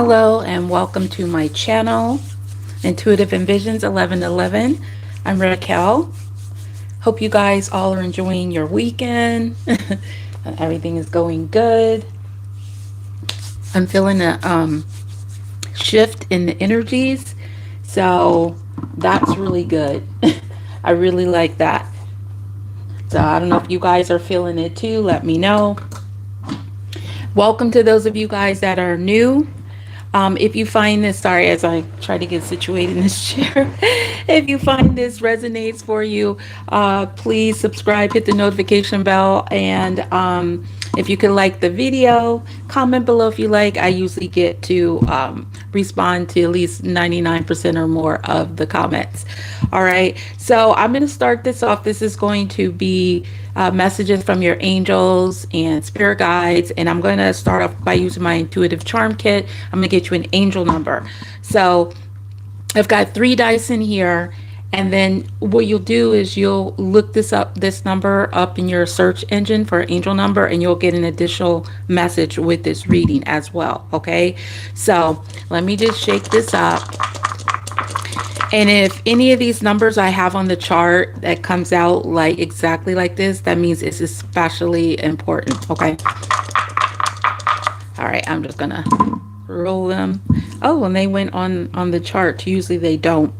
Hello and welcome to my channel, Intuitive Envisions 1111. I'm Raquel. Hope you guys all are enjoying your weekend. Everything is going good. I'm feeling a shift in the energies, so that's really good. I really like that. So I don't know if you guys are feeling it too. Let me know. Welcome to those of you guys that are new. If you find this, sorry, as I try to get situated in this chair, if you find this resonates for you, please subscribe, hit the notification bell, and if you could like the video, comment below if you like. I usually get to respond to at least 99% or more of the comments. All right, so I'm going to start this off. This is going to be messages from your angels and spirit guides, and I'm going to start off by using my intuitive charm kit. I'm going to get you an angel number. So I've got 3 dice in here, and then what you'll do is you'll look this number up in your search engine for angel number, and you'll get an additional message with this reading as well. Okay, so let me just shake this up. And if any of these numbers I have on the chart that comes out like exactly like this, that means it's especially important. Okay. All right, I'm just gonna roll them. Oh, and they went on the chart. Usually they don't.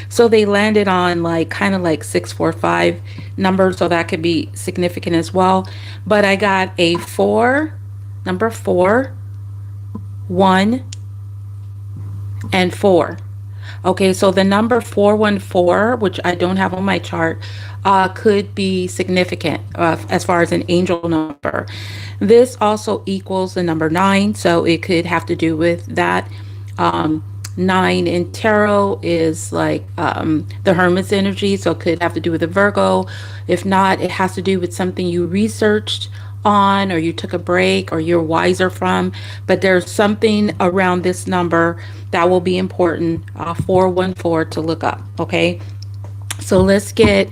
So they landed on like kind of like 645 numbers, so that could be significant as well. But I got a 4, number 4, 1, and 4. Okay, so the number 414, which I don't have on my chart, could be significant as far as an angel number. This also equals the number 9, so it could have to do with that. 9 in tarot is like the Hermit's energy, so it could have to do with a Virgo. If not, it has to do with something you researched on, or you took a break, or you're wiser from. But there's something around this number that will be important, 414, to look up. Okay, so let's get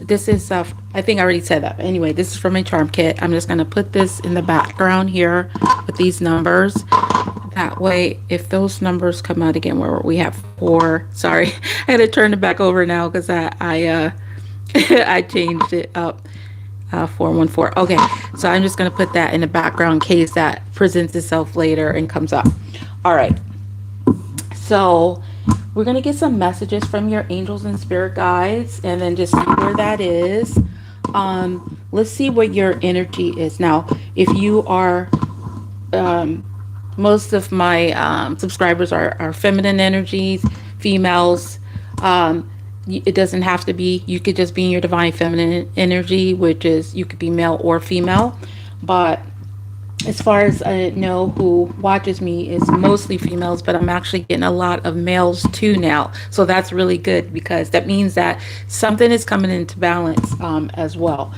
this is I think I already said that. Anyway, this is from my charm kit. I'm just going to put this in the background here with these numbers. That way, if those numbers come out again, where we have 4, sorry, I had to turn it back over now because I I changed it up. 414. Okay, so I'm just going to put that in the background in case that presents itself later and comes up. All right, so we're going to get some messages from your angels and spirit guides, and then just see where that is. Let's see what your energy is now. If you are most of my subscribers are feminine energies, females. It doesn't have to be, you could just be in your divine feminine energy, which is, you could be male or female. But as far as I know, who watches me is mostly females, but I'm actually getting a lot of males too now. So that's really good, because that means that something is coming into balance as well.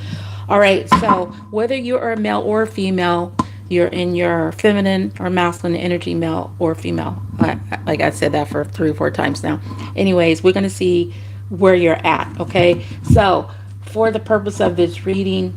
All right, so whether you are a male or a female, you're in your feminine or masculine energy, male or female. Like I said that for 3 or 4 times now. Anyways, we're going to see where you're at. Okay, so for the purpose of this reading,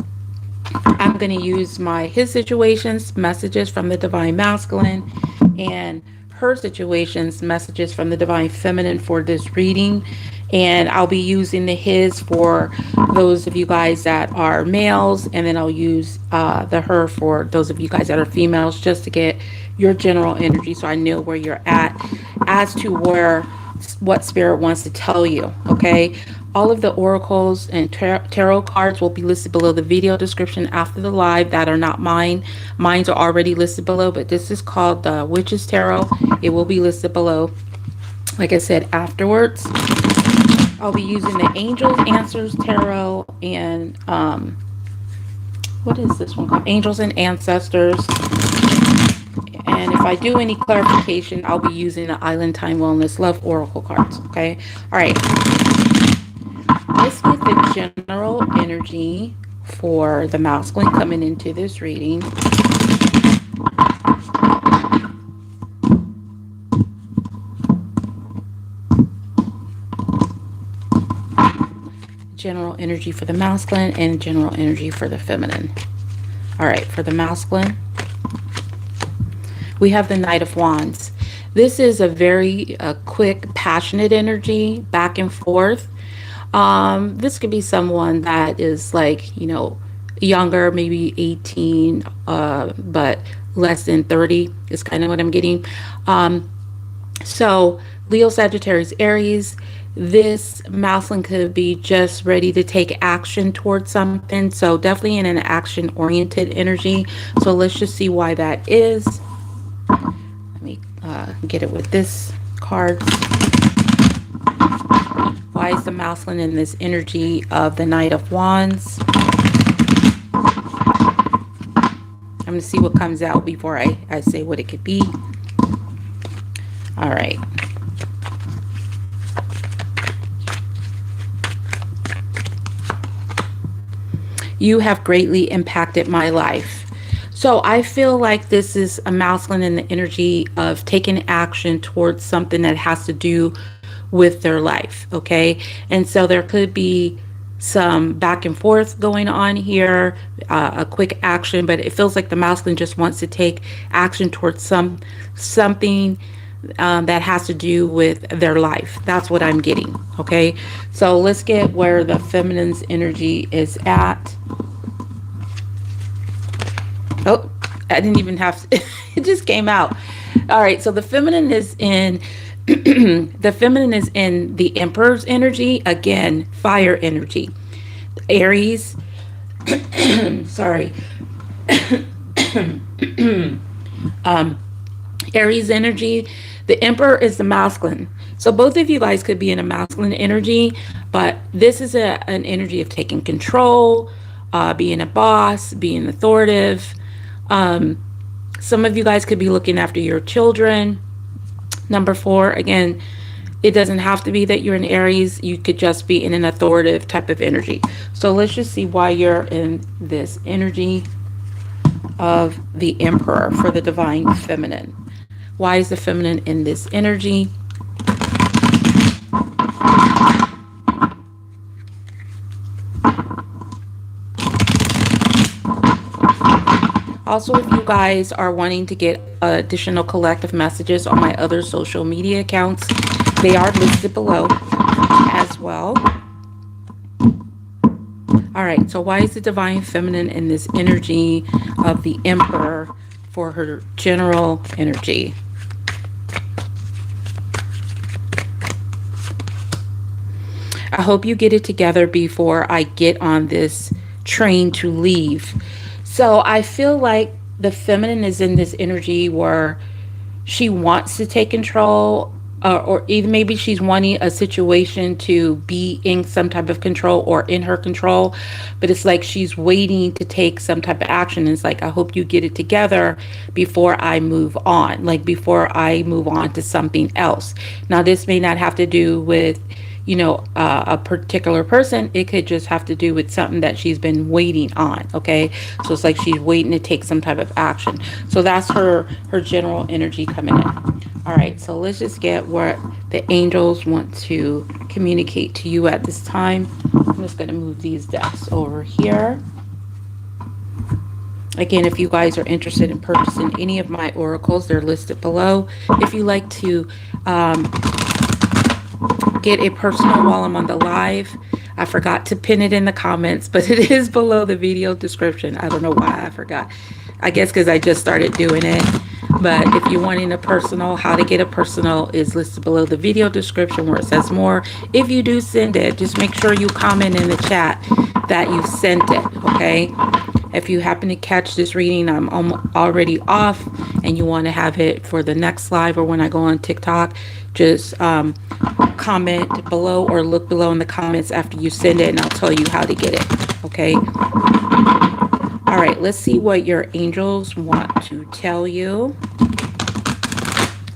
I'm going to use my his situations messages from the divine masculine, and her situations messages from the divine feminine for this reading. And I'll be using the his for those of you guys that are males, and then I'll use the her for those of you guys that are females, just to get your general energy, so I know where you're at as to what spirit wants to tell you. Okay, all of the oracles and tarot cards will be listed below the video description after the live that are not mine. Mine's are already listed below, but this is called the Witch's Tarot. It will be listed below, like I said, afterwards. I'll be using the Angels Answers Tarot and what is this one called? Angels and Ancestors. And if I do any clarification, I'll be using the Island Time Wellness Love Oracle cards. Okay. All right. Let's get the general energy for the masculine coming into this reading. General energy for the masculine and general energy for the feminine. All right, for the masculine, we have the Knight of Wands. This is a very quick, passionate energy, back and forth. This could be someone that is like, younger, maybe 18, but less than 30 is kind of what I'm getting. So Leo, Sagittarius, Aries, this masculine could be just ready to take action towards something. So definitely in an action oriented energy. So let's just see why that is. Let me get it with this card. Why is the masculine in this energy of the Knight of Wands? I'm going to see what comes out before I say what it could be. All right. You have greatly impacted my life. So I feel like this is a masculine in the energy of taking action towards something that has to do with their life. Okay. And so there could be some back and forth going on here, a quick action, but it feels like the masculine just wants to take action towards something that has to do with their life. That's what I'm getting. Okay. So let's get where the feminine's energy is at. Oh, I didn't even have to, it just came out. All right. So the feminine is in the feminine is in the Emperor's energy. Again, fire energy. Aries. Sorry. Aries energy. The Emperor is the masculine. So both of you guys could be in a masculine energy, but this is an energy of taking control, being a boss, being authoritative. Some of you guys could be looking after your children. Number 4, again, it doesn't have to be that you're in Aries. You could just be in an authoritative type of energy. So let's just see why you're in this energy of the Emperor for the divine feminine. Why is the feminine in this energy? Also, if you guys are wanting to get additional collective messages on my other social media accounts, they are listed below as well. All right, so why is the divine feminine in this energy of the Emperor for her general energy? I hope you get it together before I get on this train to leave. So I feel like the feminine is in this energy where she wants to take control, or even maybe she's wanting a situation to be in some type of control or in her control, but it's like she's waiting to take some type of action. And it's like, I hope you get it together before I move on, like before I move on to something else. Now, this may not have to do with a particular person. It could just have to do with something that she's been waiting on. Okay, so it's like she's waiting to take some type of action. So that's her general energy coming in. All right, so let's just get what the angels want to communicate to you at this time. I'm just going to move these decks over here. Again, if you guys are interested in purchasing any of my oracles, they're listed below. If you like to get a personal while I'm on the live, I forgot to pin it in the comments, but it is below the video description. I don't know why I forgot. I guess because I just started doing it. But if you're wanting a personal, how to get a personal is listed below the video description where it says more. If you do send it, just make sure you comment in the chat that you sent it, okay? If you happen to catch this reading, I'm already off and you want to have it for the next live or when I go on TikTok, just comment below or look below in the comments after you send it and I'll tell you how to get it, okay? All right, let's see what your angels want to tell you.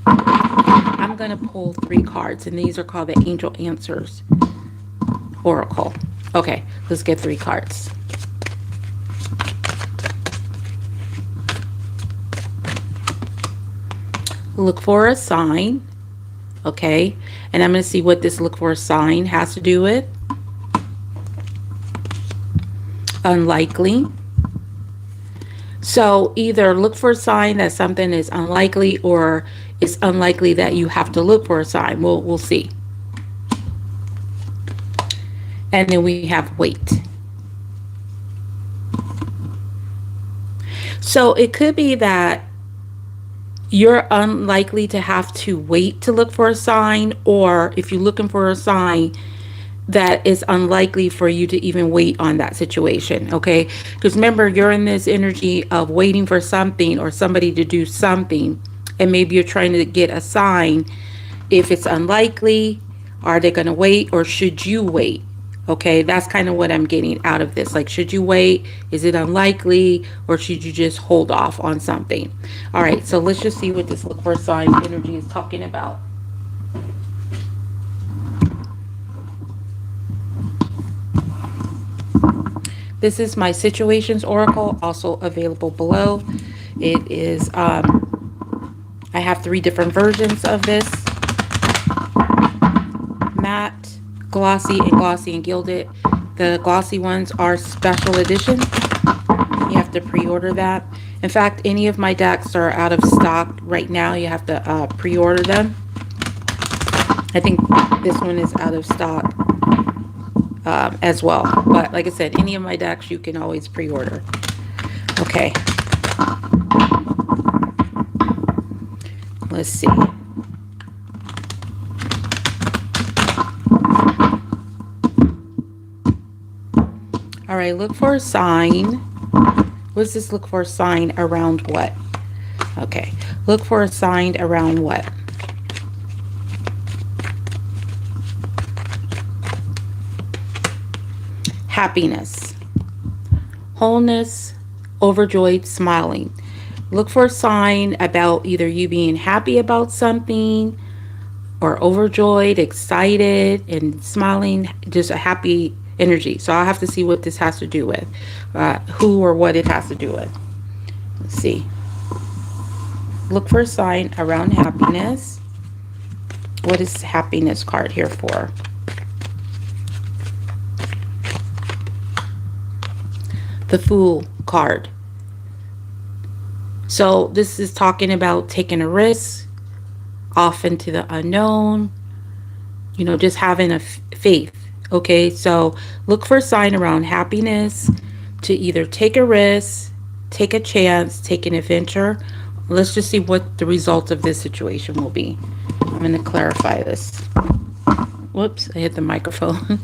I'm going to pull 3 cards, and these are called the Angel Answers Oracle. Okay, let's get 3 cards. Look for a sign, okay? And I'm going to see what this look for a sign has to do with. Unlikely. So either look for a sign that something is unlikely, or it's unlikely that you have to look for a sign. We'll see. And then we have wait. So it could be that you're unlikely to have to wait to look for a sign, or if you're looking for a sign, that is unlikely for you to even wait on that situation. Okay, because remember, you're in this energy of waiting for something or somebody to do something, and maybe you're trying to get a sign if it's unlikely. Are they going to wait, or should you wait? Okay, that's kind of what I'm getting out of this. Like, should you wait? Is it unlikely, or should you just hold off on something? All right, so let's just see what this look for a sign energy is talking about. This is my situations oracle, also available below. It is, I have 3 different versions of this: matte, glossy, and gilded. The glossy ones are special edition. You have to pre-order that. In fact, any of my decks are out of stock right now. You have to pre-order them. I think this one is out of stock as well. But like I said, any of my decks you can always pre-order. Okay. Let's see. All right, look for a sign. What's this look for a sign around what? Okay, look for a sign around what? Happiness, wholeness, overjoyed, smiling. Look for a sign about either you being happy about something, or overjoyed, excited, and smiling, just a happy energy. So I'll have to see what this has to do with, who or what it has to do with. Let's see. Look for a sign around happiness. What is happiness card here for? The Fool card. So this is talking about taking a risk, off into the unknown, you know, just having a faith. Okay, so look for a sign around happiness, to either take a risk, take a chance, take an adventure. Let's just see what the result of this situation will be. I'm going to clarify this. Whoops, I hit the microphone.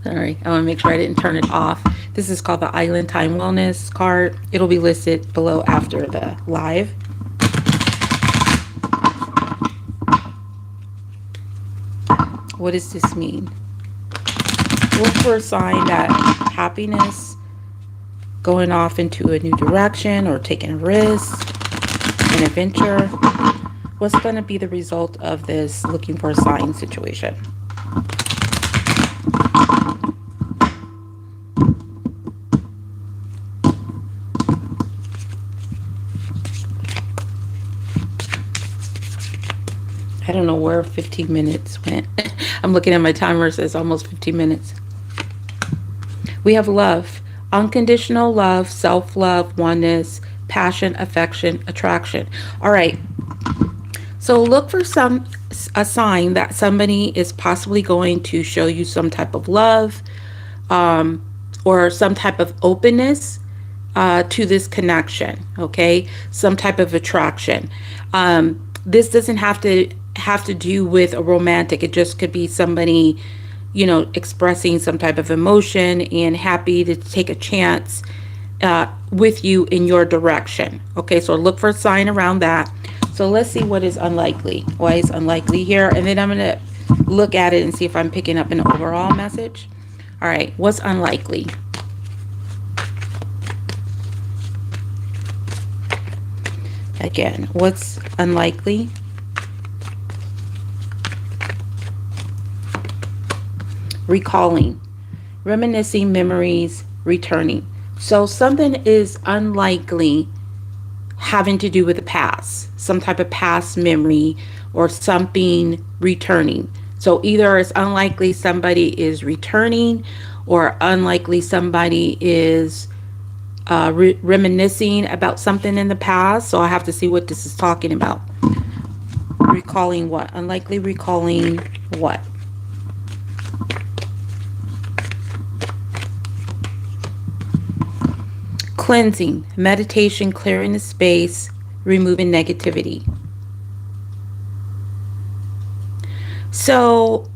Sorry, I want to make sure I didn't turn it off. This is called the Island Time Wellness card. It'll be listed below after the live. What does this mean? Look for a sign that happiness, going off into a new direction or taking a risk, an adventure. What's going to be the result of this looking for a sign situation? I don't know where 15 minutes went. I'm looking at my timer, it says almost 15 minutes. We have love, unconditional love, self-love, oneness, passion, affection, attraction. All right. So look for a sign that somebody is possibly going to show you some type of love, or some type of openness to this connection. Okay, some type of attraction. This doesn't have to do with a romantic. It just could be somebody, you know, expressing some type of emotion and happy to take a chance with you in your direction. Okay, so look for a sign around that. So let's see what is unlikely. Why is unlikely here? And then I'm going to look at it and see if I'm picking up an overall message. All right, what's unlikely? Again, what's unlikely? Recalling, reminiscing memories, returning. So something is unlikely having to do with the past, some type of past memory or something returning. So either it's unlikely somebody is returning, or unlikely somebody is reminiscing about something in the past. So I have to see what this is talking about. Recalling what? Unlikely recalling what? Cleansing, meditation, clearing the space, removing negativity. So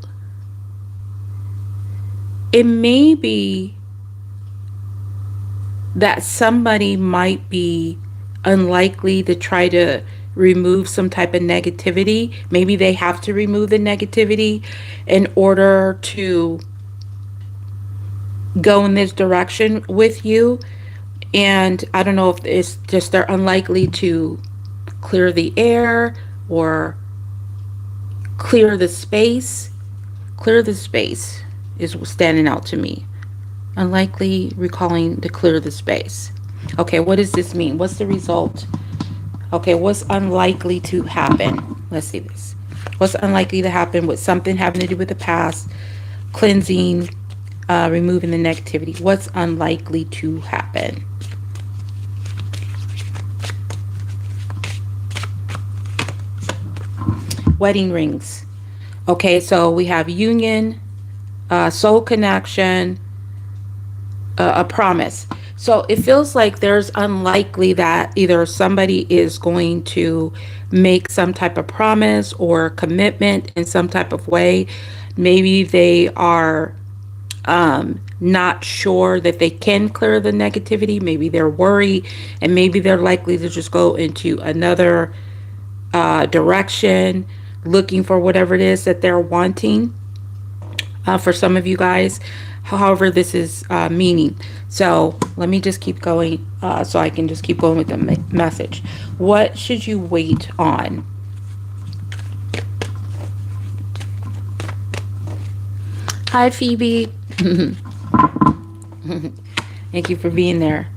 it may be that somebody might be unlikely to try to remove some type of negativity. Maybe they have to remove the negativity in order to go in this direction with you. And I don't know if it's just they're unlikely to clear the air or clear the space. Clear the space is standing out to me. Unlikely recalling to clear the space. Okay, what does this mean? What's the result? Okay, what's unlikely to happen? Let's see this. What's unlikely to happen with something having to do with the past, cleansing, removing the negativity? What's unlikely to happen? Wedding rings. Okay, so we have union, soul connection, a promise. So it feels like there's unlikely that either somebody is going to make some type of promise or commitment in some type of way. Maybe they are not sure that they can clear the negativity. Maybe they're worried, and maybe they're likely to just go into another direction, looking for whatever it is that they're wanting. For some of you guys, however this is meaning. So let me just keep going so I can just keep going with the message. What should you wait on? Hi, Phoebe. Thank you for being there.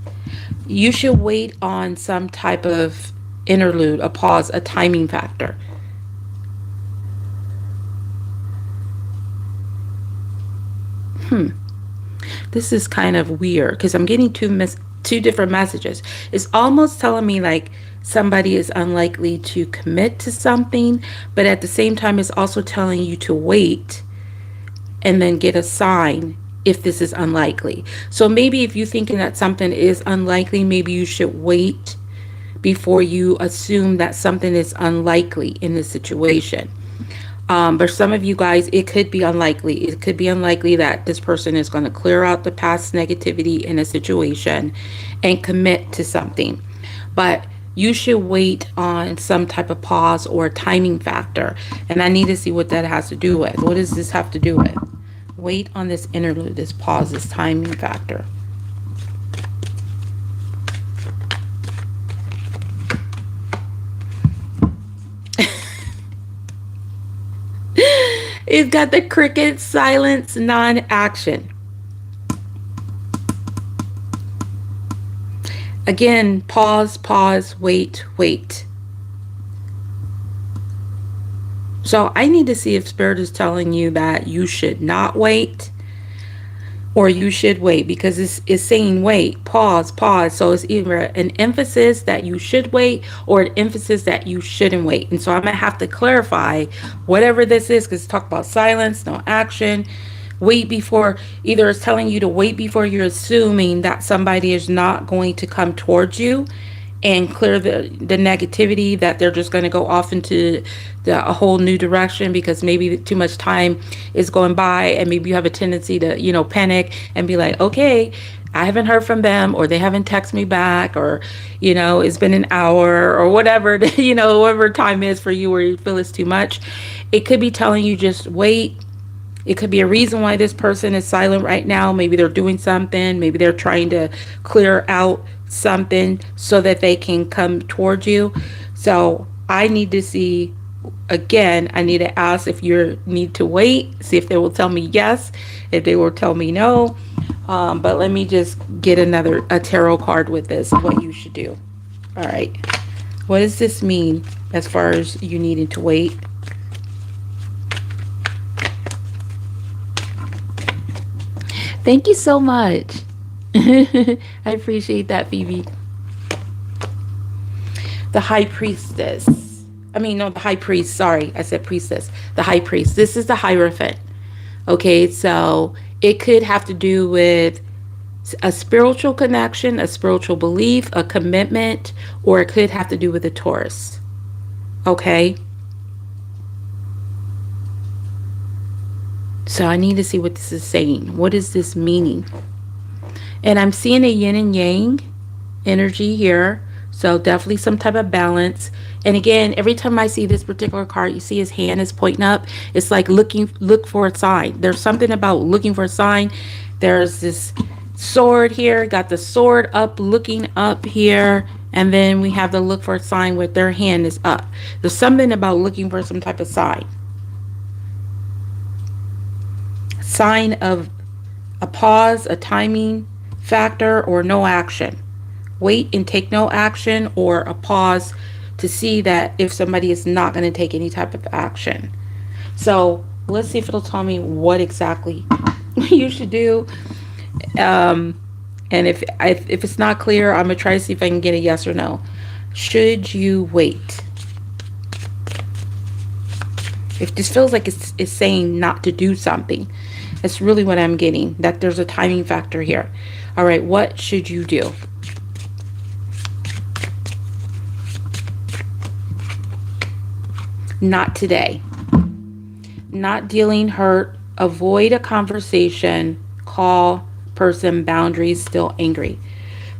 You should wait on some type of interlude, a pause, a timing factor. This is kind of weird because I'm getting two different messages. It's almost telling me like somebody is unlikely to commit to something, but at the same time, it's also telling you to wait and then get a sign if this is unlikely. So maybe if you're thinking that something is unlikely, maybe you should wait before you assume that something is unlikely in this situation. But some of you guys, it could be unlikely. It could be unlikely that this person is going to clear out the past negativity in a situation and commit to something. But you should wait on some type of pause or timing factor. And I need to see what that has to do with. What does this have to do with? Wait on this interlude, this pause, this timing factor. It's got the cricket, silence, non-action. Again, pause, wait. So I need to see if Spirit is telling you that you should not wait or you should wait, because it's saying wait, pause. So it's either an emphasis that you should wait or an emphasis that you shouldn't wait. And so I'm going to have to clarify whatever this is, because it's talk about silence, no action, wait before. Either it's telling you to wait before you're assuming that somebody is not going to come towards you and clear the negativity, that they're just going to go off into a whole new direction because maybe too much time is going by, and maybe you have a tendency to, panic and be like, okay, I haven't heard from them, or they haven't texted me back, or, it's been an hour or whatever, whatever time is for you where you feel it's too much. It could be telling you just wait. It could be a reason why this person is silent right now. Maybe they're doing something. Maybe they're trying to clear out something so that they can come towards you. So I need to see, again, I need to ask if you need to wait, see if they will tell me yes, if they will tell me no. But let me just get a tarot card with this, what you should do. All right. What does this mean as far as you needing to wait? Thank you so much. I appreciate that, Phoebe. The high priestess. I mean, no, the high priest. Sorry, I said priestess. The high priest. This is the Hierophant. Okay, so it could have to do with a spiritual connection, a spiritual belief, a commitment, or it could have to do with a Taurus. Okay, so I need to see what this is saying. What is this meaning? And I'm seeing a yin and yang energy here. So definitely some type of balance. And again, every time I see this particular card, you see his hand is pointing up. It's like look for a sign. There's something about looking for a sign. There's this sword here, got the sword up, looking up here. And then we have the look for a sign with their hand is up. There's something about looking for some type of sign. Sign of a pause, a timing factor, or no action. Wait and take no action, or a pause to see that if somebody is not going to take any type of action. So let's see if it'll tell me what exactly you should do. And if it's not clear, I'm going to try to see if I can get a yes or no. Should you wait? If this feels like it's saying not to do something, that's really what I'm getting, that there's a timing factor here. All right, what should you do? Not today. Not dealing hurt. Avoid a conversation. Call person boundaries. Still angry.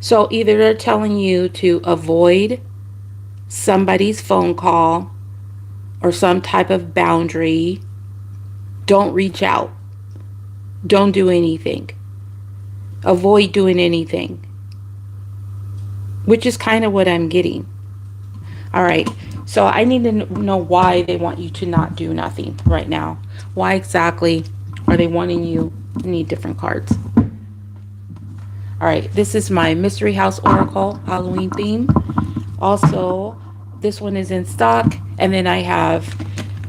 So either they're telling you to avoid somebody's phone call or some type of boundary. Don't reach out. Don't do anything. Avoid doing anything. Which is kind of what I'm getting. All right. So I need to know why they want you to not do nothing right now. Why exactly are they wanting you to need different cards? All right, this is my Mystery House Oracle Halloween theme. Also, this one is in stock. And then I have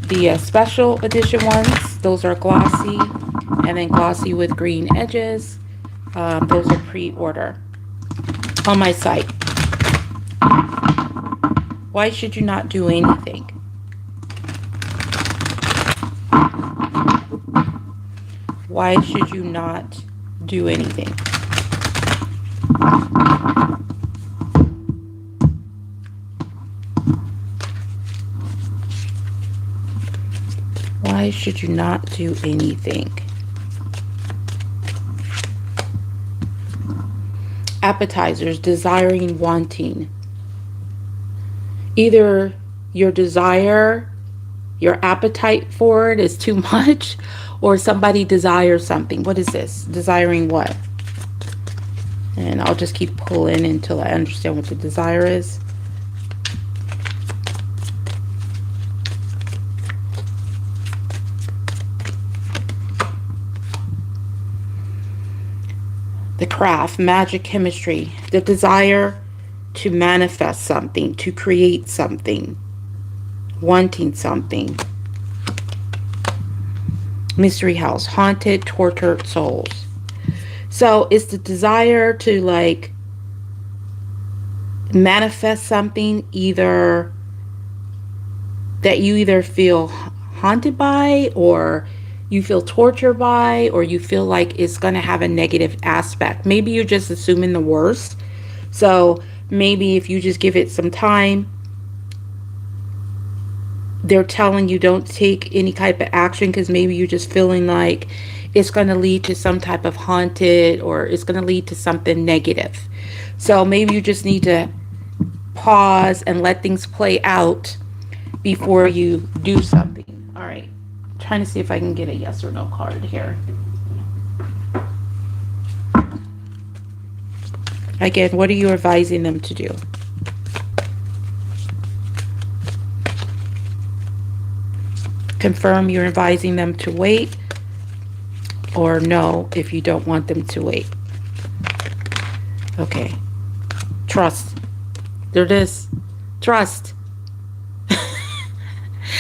the special edition ones. Those are glossy and then glossy with green edges. Those are pre-order on my site. Why should you not do anything? Why should you not do anything? Why should you not do anything? Appetizers, desiring, wanting. Either your desire, your appetite for it is too much, or somebody desires something. What is this? Desiring what? And I'll just keep pulling until I understand what the desire is. The craft, magic, chemistry, the desire to manifest something, to create something, wanting something. Mystery house, haunted, tortured souls. So it's the desire to like manifest something, either that you either feel haunted by, or you feel tortured by, or you feel like it's going to have a negative aspect. Maybe you're just assuming the worst. So maybe if you just give it some time, they're telling you don't take any type of action because maybe you're just feeling like it's going to lead to some type of haunted, or it's going to lead to something negative. So maybe you just need to pause and let things play out before you do something. All right. Trying to see if I can get a yes or no card here. Again, what are you advising them to do? Confirm you're advising them to wait, or no if you don't want them to wait. Okay. Trust. There it is. Trust.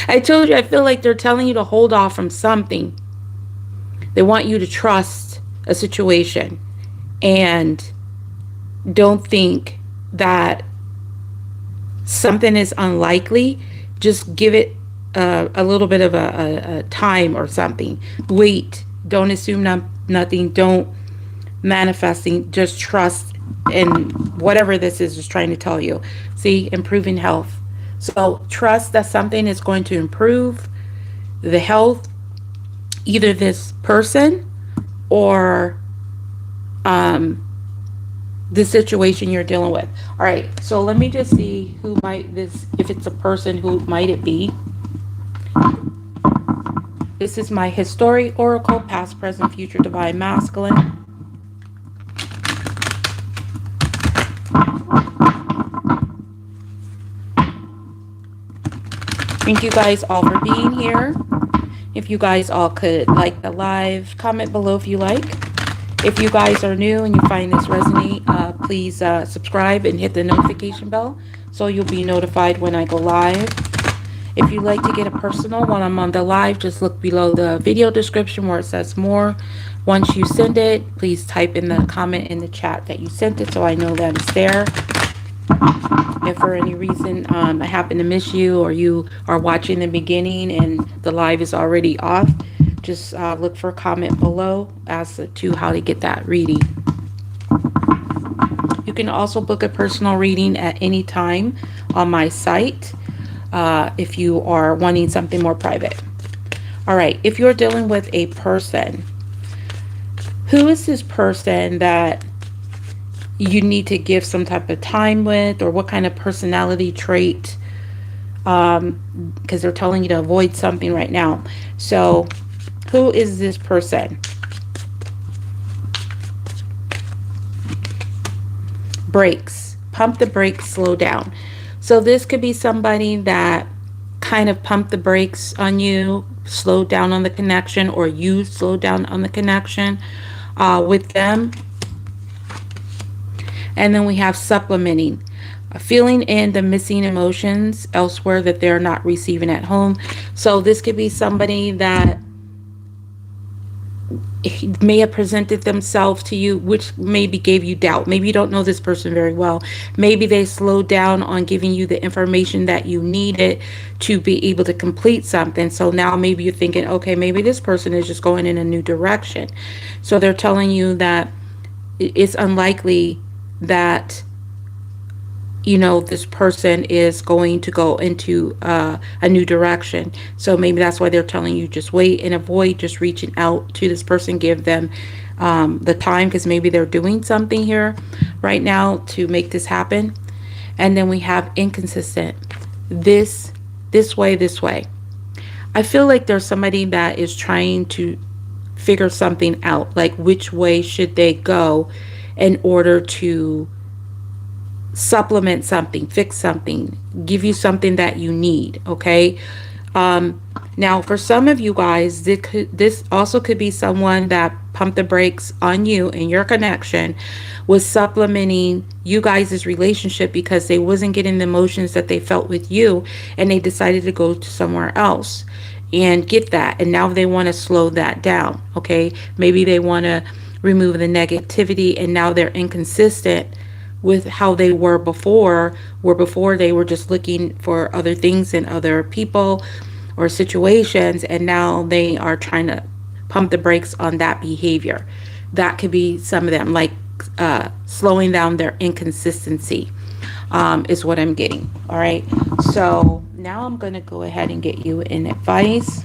I told you, I feel like they're telling you to hold off from something. They want you to trust a situation. and don't think that something is unlikely. Just give it a little bit of a time or something. Wait. Don't assume nothing. Don't manifesting. Just trust in whatever this is trying to tell you. See, improving health. So trust that something is going to improve the health, either this person or the situation you're dealing with. All right, so let me just see who might this, if it's a person, who might it be? This is my History Oracle, past, present, future, divine, masculine. Thank you guys all for being here. If you guys all could like the live, comment below if you like. If you guys are new and you find this resonate, please subscribe and hit the notification bell so you'll be notified when I go live. If you'd like to get a personal while I'm on the live, just look below the video description where it says more. Once you send it, please type in the comment in the chat that you sent it so I know that it's there. If for any reason I happen to miss you, or you are watching the beginning and the live is already off, just look for a comment below as to how to get that reading. You can also book a personal reading at any time on my site if you are wanting something more private. All right, if you're dealing with a person, who is this person that you need to give some type of time with, or what kind of personality trait? Because they're telling you to avoid something right now. So who is this person? Brakes. Pump the brakes, slow down. So this could be somebody that kind of pumped the brakes on you, slowed down on the connection, or you slowed down on the connection with them. And then we have supplementing, filling in the missing emotions elsewhere that they're not receiving at home. So this could be somebody that may have presented themselves to you, which maybe gave you doubt. Maybe you don't know this person very well. Maybe they slowed down on giving you the information that you needed to be able to complete something. So now maybe you're thinking, okay, maybe this person is just going in a new direction. So they're telling you that it's unlikely that, you know, this person is going to go into a new direction. So maybe that's why they're telling you just wait and avoid just reaching out to this person. Give them the time, because maybe they're doing something here right now to make this happen. And then we have inconsistent. This way. I feel like there's somebody that is trying to figure something out, like which way should they go in order to supplement something, fix something, give you something that you need. Okay. Now for some of you guys, this also could be someone that pumped the brakes on you and your connection, was supplementing you guys' relationship because they wasn't getting the emotions that they felt with you, and they decided to go to somewhere else and get that. And now they want to slow that down. Okay. Maybe they want to remove the negativity, and now they're inconsistent with how they were before, where before they were just looking for other things in other people or situations, and now they are trying to pump the brakes on that behavior. That could be some of them, like slowing down their inconsistency is what I'm getting. All right, so now I'm going to go ahead and get you an advice.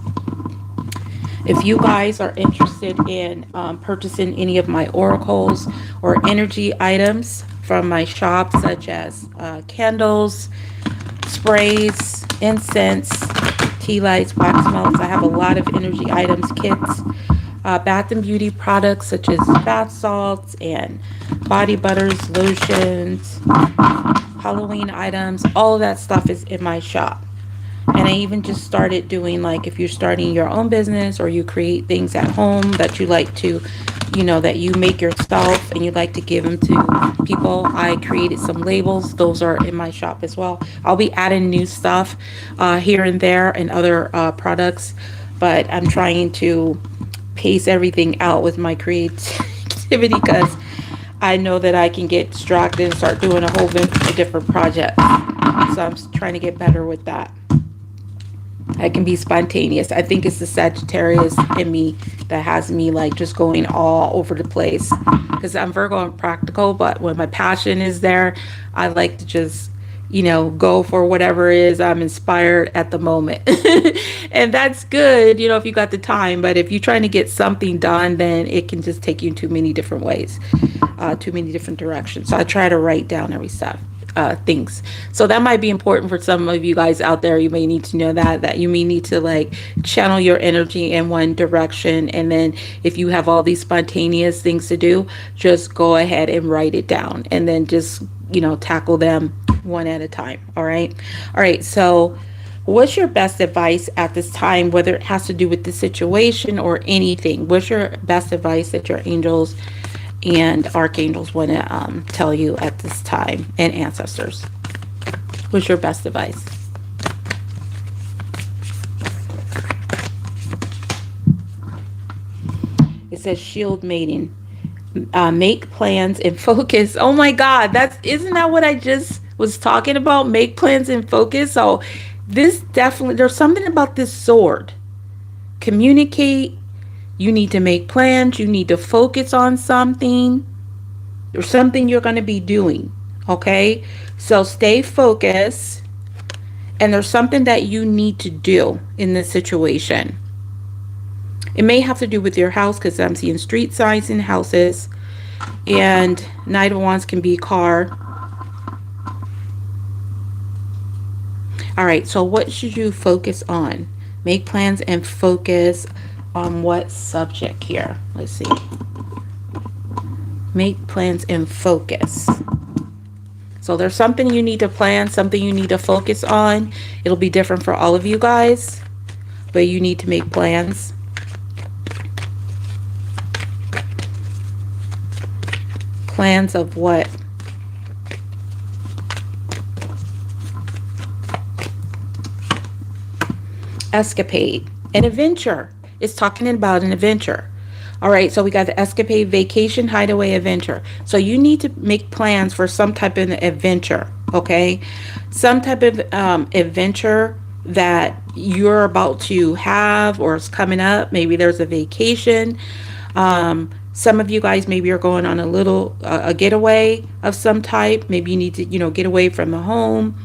If you guys are interested in purchasing any of my oracles or energy items from my shop, such as candles, sprays, incense, tea lights, wax melts, I have a lot of energy items, kits, bath and beauty products such as bath salts and body butters, lotions, Halloween items. All of that stuff is in my shop. And I even just started doing, like, if you're starting your own business or you create things at home that you like to, you know, that you make yourself and you like to give them to people, I created some labels. Those are in my shop as well. I'll be adding new stuff here and there and other products, but I'm trying to pace everything out with my creativity because I know that I can get distracted and start doing a whole bunch of different projects. So I'm trying to get better with that. I can be spontaneous. I think it's the Sagittarius in me that has me like just going all over the place. Because I'm Virgo and practical, but when my passion is there, I like to just, go for whatever it is I'm inspired at the moment. And that's good, if you got the time. But if you're trying to get something done, then it can just take you too many different ways, too many different directions. So I try to write down every stuff. Things. So that might be important for some of you guys out there. You may need to know that you may need to like channel your energy in one direction. And then if you have all these spontaneous things to do, just go ahead and write it down and then just, tackle them one at a time. All right. All right. So what's your best advice at this time, whether it has to do with the situation or anything? What's your best advice that your angels and archangels want to tell you at this time, and ancestors? What's your best advice? It says shield mating, make plans and focus. Oh my God, isn't that what I just was talking about? Make plans and focus. So this definitely, there's something about this sword. Communicate. You need to make plans. You need to focus on something. There's something you're going to be doing. Okay? So stay focused. And there's something that you need to do in this situation. It may have to do with your house, because I'm seeing street signs in houses. And Knight of Wands can be car. All right. So what should you focus on? Make plans and focus on what subject here? Let's see. Make plans and focus. So there's something you need to plan, something you need to focus on. It'll be different for all of you guys, but you need to make plans. Plans of what? Escapade, an adventure. It's talking about an adventure. All right, so we got the escapade, vacation, hideaway, adventure. So you need to make plans for some type of adventure, okay? Some type of adventure that you're about to have or is coming up. Maybe there's a vacation. Some of you guys maybe are going on a getaway of some type. Maybe you need to, get away from the home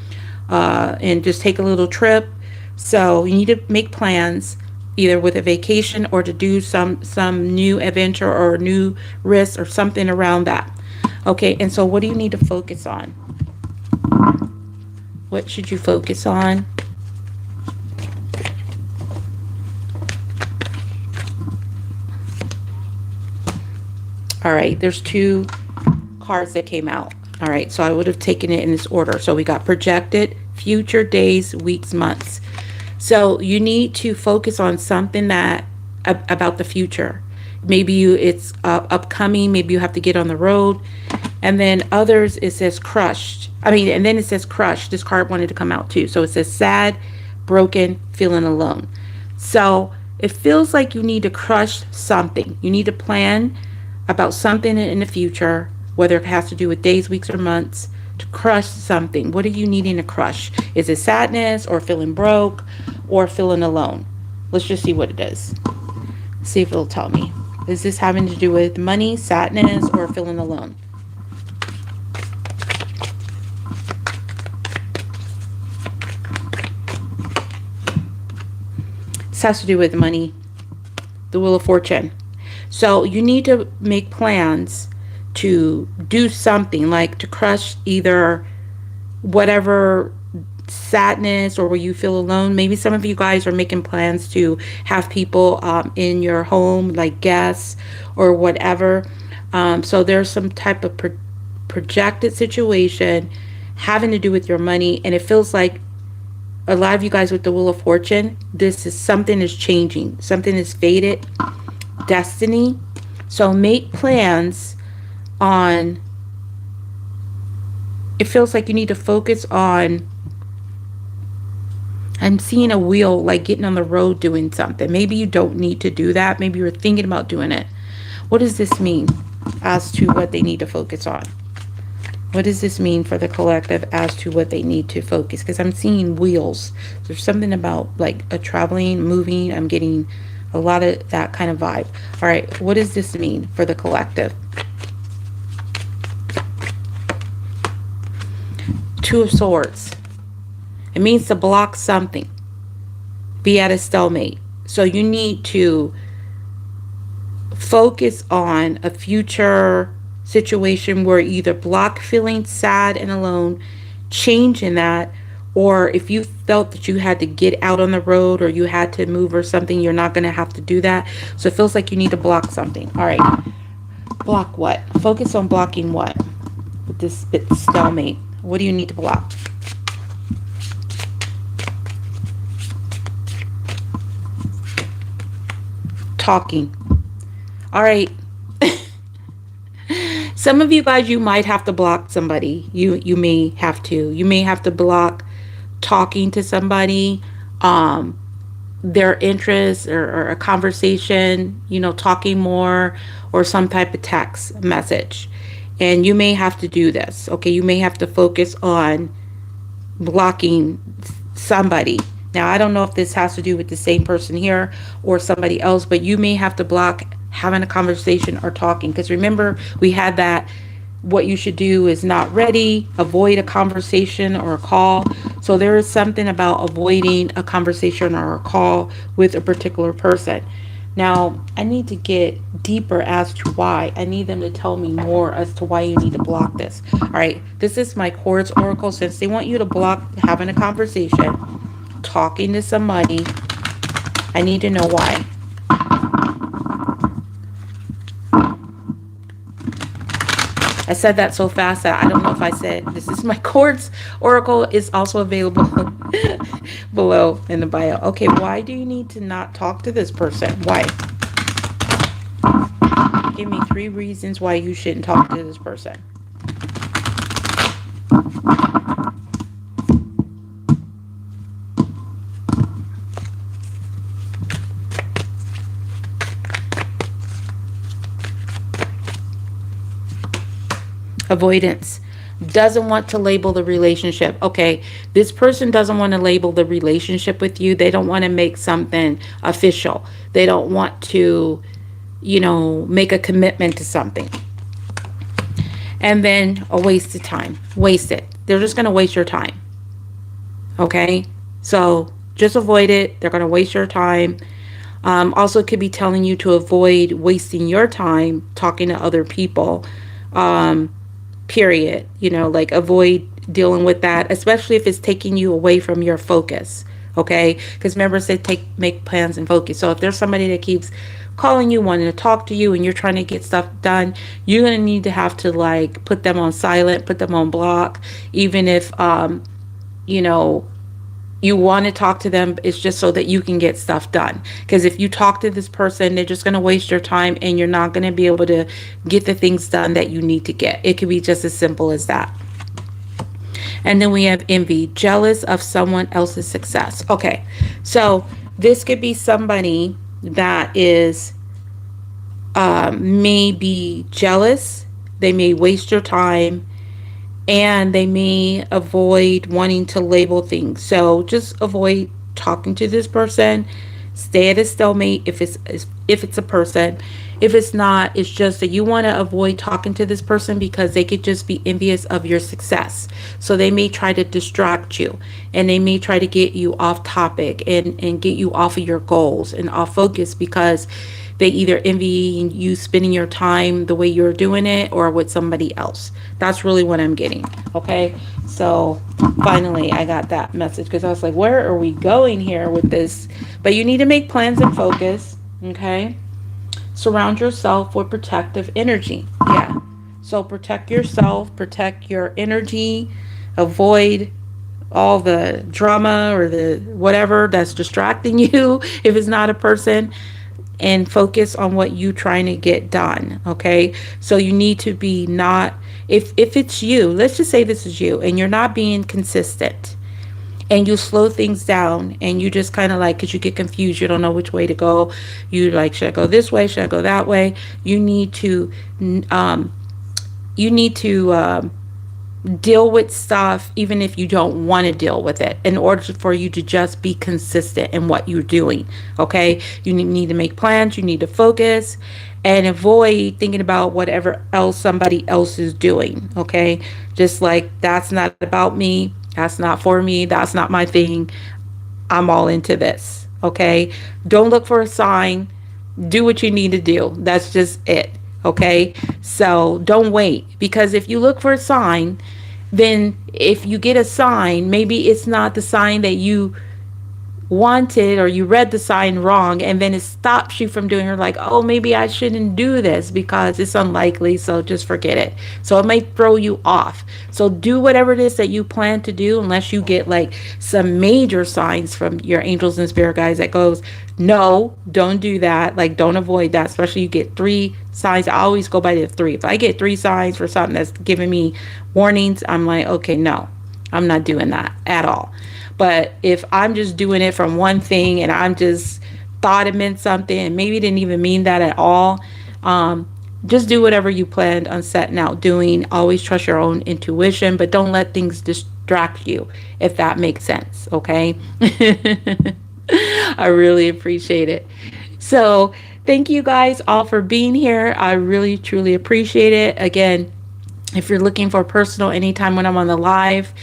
and just take a little trip. So you need to make plans, either with a vacation or to do some new adventure or new risk or something around that. Okay, and so what do you need to focus on? What should you focus on? All right, there's two cards that came out. All right, so I would have taken it in this order. So we got projected, future, days, weeks, months. So you need to focus on something that about the future. Maybe it's upcoming. Maybe you have to get on the road. And then others, it says crushed. And then it says crushed. This card wanted to come out too. So it says sad, broken, feeling alone. So it feels like you need to crush something. You need to plan about something in the future, whether it has to do with days, weeks, or months, to crush something. What are you needing to crush? Is it sadness or feeling broke or feeling alone? Let's just see what it is. See if it'll tell me. Is this having to do with money, sadness, or feeling alone? This has to do with money. The Wheel of Fortune. So you need to make plans to do something, like to crush either whatever sadness or where you feel alone. Maybe some of you guys are making plans to have people in your home, like guests or whatever. So there's some type of projected situation having to do with your money, and it feels like a lot of you guys with the Wheel of Fortune, this is something is changing, something is fated, destiny. So make plans on, it feels like you need to focus on, I'm seeing a wheel, like getting on the road doing something. Maybe you don't need to do that. Maybe you're thinking about doing it. What does this mean? as to what they need to focus on? What does this mean for the collective as to what they need to focus? Because I'm seeing wheels. There's something about like a traveling, moving. I'm getting a lot of that kind of vibe. All right, what does this mean for the collective? Two of Swords. It means to block something, be at a stalemate. So you need to focus on a future situation where either block feeling sad and alone, change in that, or if you felt that you had to get out on the road or you had to move or something, you're not going to have to do that. So it feels like you need to block something. All right. Block what? Focus on blocking what? With this bit stalemate. What do you need to block? Talking. All right. Some of you guys, you might have to block somebody. You may have to. You may have to block talking to somebody, their interests or a conversation, talking more, or some type of text message. And you may have to do this. Okay, you may have to focus on blocking somebody. Now, I don't know if this has to do with the same person here or somebody else, but you may have to block having a conversation or talking. Because remember, we had that, what you should do is not ready, avoid a conversation or a call. So there is something about avoiding a conversation or a call with a particular person. Now, I need to get deeper as to why. I need them to tell me more as to why you need to block this. All right, this is my Quartz Oracle. Since they want you to block having a conversation, talking to somebody, I need to know why. I said that so fast that I don't know if I said this is my Quartz Oracle is also available below in the bio. Okay, why do you need to not talk to this person? Why? Give me 3 reasons why you shouldn't talk to this person. Avoidance. Doesn't want to label the relationship. Okay, this person doesn't want to label the relationship with you. They don't want to make something official. They don't want to, make a commitment to something. And then a waste of time. Waste it. They're just going to waste your time. Okay, so just avoid it. They're going to waste your time. Also, could be telling you to avoid wasting your time talking to other people. Period. Like avoid dealing with that, especially if it's taking you away from your focus. Okay, because remember, I said make plans and focus. So if there's somebody that keeps calling you, wanting to talk to you, and you're trying to get stuff done, you're gonna need to have to like put them on silent, put them on block, even if you want to talk to them. It's just so that you can get stuff done. Because if you talk to this person, they're just going to waste your time and you're not going to be able to get the things done that you need to get. It could be just as simple as that. And then we have envy, jealous of someone else's success. Okay, so this could be somebody that is may be jealous. They may waste your time. And they may avoid wanting to label things. So just avoid talking to this person. Stay at a stalemate if it's a person. If it's not, it's just that you want to avoid talking to this person because they could just be envious of your success. So they may try to distract you, and they may try to get you off topic and get you off of your goals and off focus because they either envy you spending your time the way you're doing it or with somebody else. That's really what I'm getting. Okay, so finally I got that message because I was like, where are we going here with this? But you need to make plans and focus. Okay, surround yourself with protective energy. Yeah, so protect yourself, protect your energy, avoid all the drama or the whatever that's distracting you if it's not a person, and focus on what you trying to get done. Okay, so you need to be not, if it's you, let's just say this is you and you're not being consistent and you slow things down, and you just kind of like, because you get confused, you don't know which way to go. You like, should I go this way, should I go that way? You need to um you need to deal with stuff even if you don't want to deal with it, in order for you to just be consistent in what you're doing. Okay, you need to make plans, you need to focus, and avoid thinking about whatever else somebody else is doing. Okay, just like, that's not about me, that's not for me, that's not my thing, I'm all into this. Okay, don't look for a sign, do what you need to do. That's just it. Okay. So don't wait, because if you look for a sign, then if you get a sign, maybe it's not the sign that you wanted, or you read the sign wrong, and then it stops you from doing. You're like, oh, maybe I shouldn't do this because it's unlikely, so just forget it. So it might throw you off. So do whatever it is that you plan to do, unless you get like some major signs from your angels and spirit guides that goes, no, don't do that, like don't avoid that. Especially you get 3 signs. I always go by the 3. If I get 3 signs for something that's giving me warnings, I'm like, okay, no, I'm not doing that at all. But if I'm just doing it from one thing, and I'm just thought it meant something and maybe didn't even mean that at all, just do whatever you planned on setting out doing. Always trust your own intuition, but don't let things distract you, if that makes sense. Okay. I really appreciate it. So thank you guys all for being here. I really, truly appreciate it. Again, if you're looking for personal anytime when I'm on the live,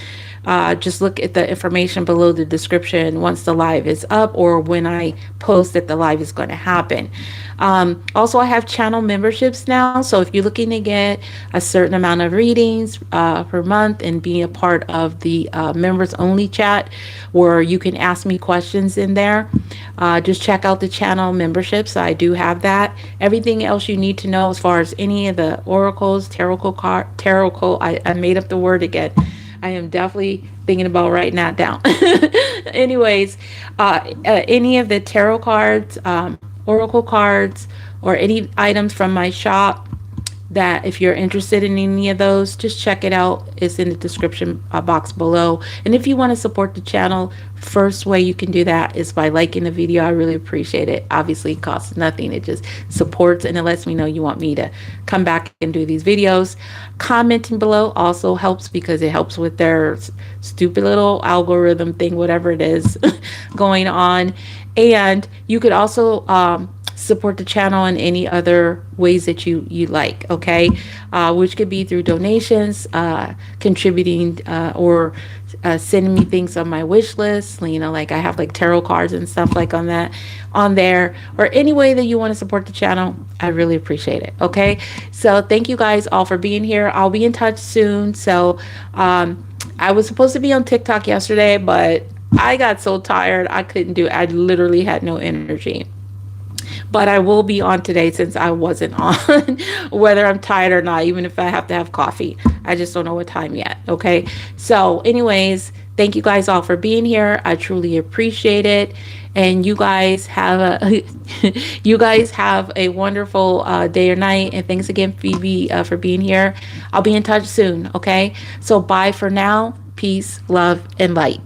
just look at the information below the description once the live is up, or when I post that the live is going to happen. Also, I have channel memberships now. So if you're looking to get a certain amount of readings per month, and be a part of the members only chat, where you can ask me questions in there, just check out the channel memberships. I do have that. Everything else you need to know as far as any of the oracles, tarot, I made up the word again. I am definitely thinking about writing that down. Anyways, any of the tarot cards, oracle cards, or any items from my shop, that if you're interested in any of those, just check it out. It's in the description box below. And if you want to support the channel, first way you can do that is by liking the video. I really appreciate it. Obviously, it costs nothing. It just supports, and it lets me know you want me to come back and do these videos. Commenting below also helps, because it helps with their stupid little algorithm thing, whatever it is going on. And you could also support the channel in any other ways that you like. Okay, which could be through donations, contributing, or sending me things on my wish list. You know, like I have like tarot cards and stuff like on there, or any way that you want to support the channel. I really appreciate it. Okay, so thank you guys all for being here. I'll be in touch soon. So I was supposed to be on TikTok yesterday, but I got so tired I couldn't do it. I literally had no energy. But I will be on today, since I wasn't on, whether I'm tired or not, even if I have to have coffee. I just don't know what time yet. Okay. So anyways, thank you guys all for being here. I truly appreciate it. And you guys have a wonderful day or night. And thanks again, Phoebe, for being here. I'll be in touch soon. Okay. So bye for now. Peace, love, and light.